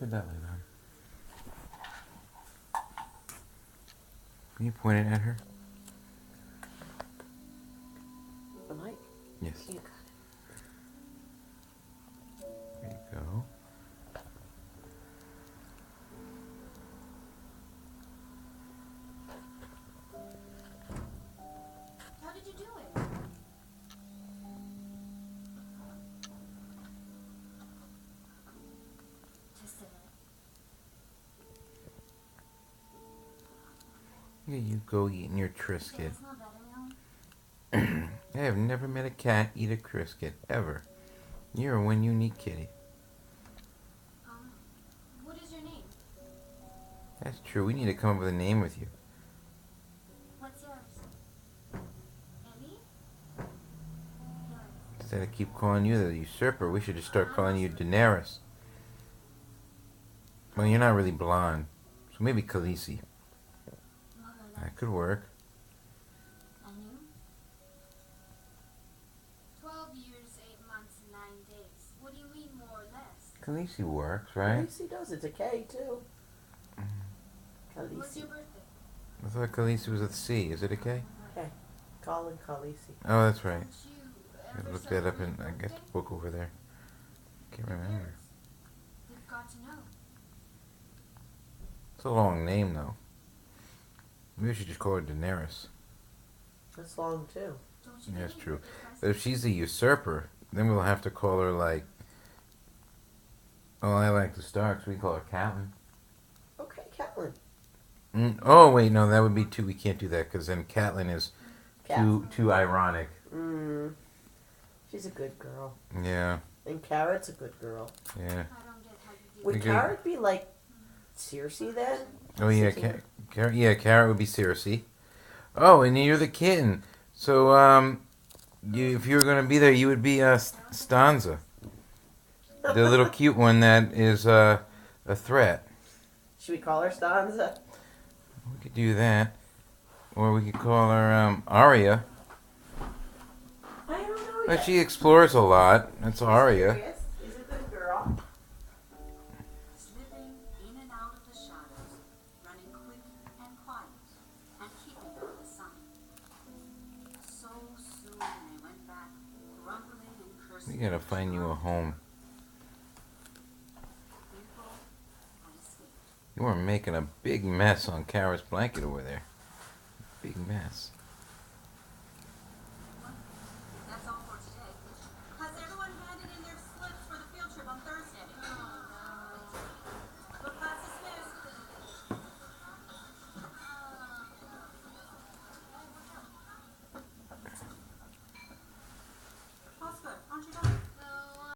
Put that light on. Can you point it at her? The light? Yes. You got it. There you go. How did you do it? Just a Here you go eating your trisket. It's not better now. I have never met a cat eat a trisket, ever. You're one unique kitty. What is your name? That's true. We need to come up with a name with you. What's yours? Ellie? Yours. Instead of keep calling you the usurper, we should just start calling you Daenerys. Well, you're not really blonde, so maybe Khaleesi. That could work. And you? 12 years, 8 months, and 9 days. What do you mean, more or less? Khaleesi works, right? Khaleesi does. It's a K, too. What's Khaleesi. your birthday? I thought Khaleesi was with a C. Is it a K? K. Colin Khaleesi. Oh, that's right. Don't you I ever looked that up in, celebrate I got the book over there. Can't remember. We've got to know. It's a long name, though. Maybe we should just call her Daenerys. That's long, too. Don't you Yeah, that's believe true. in the But if she's the usurper, then we'll have to call her, like... Oh, I like the Starks. We can call her Catelyn. Okay, Catelyn. Oh, wait, no, that would be too... We can't do that, because then Catelyn is Cat. too ironic. She's a good girl. Yeah, And Carrot's a good girl. yeah. I don't get how you do Would We could- Carrot be like Cersei then? Oh, yeah, Cersei? Carrot would be Cersei. Oh, and you're the kitten. So, if you were going to be there, you would be Stanza. The little cute one that is a threat. Should we call her Stanza? We could do that. Or we could call her Arya. I don't know But yet. she explores a lot. That's Arya. Curious. She's a good girl. Slipping in and out of the shadows, running quick and quiet, and keeping out of the sun. So soon they went back, grumbling and cursing. We gotta find you a home. Thankful I escaped. You were making a big mess on Kara's blanket over there. Big mess.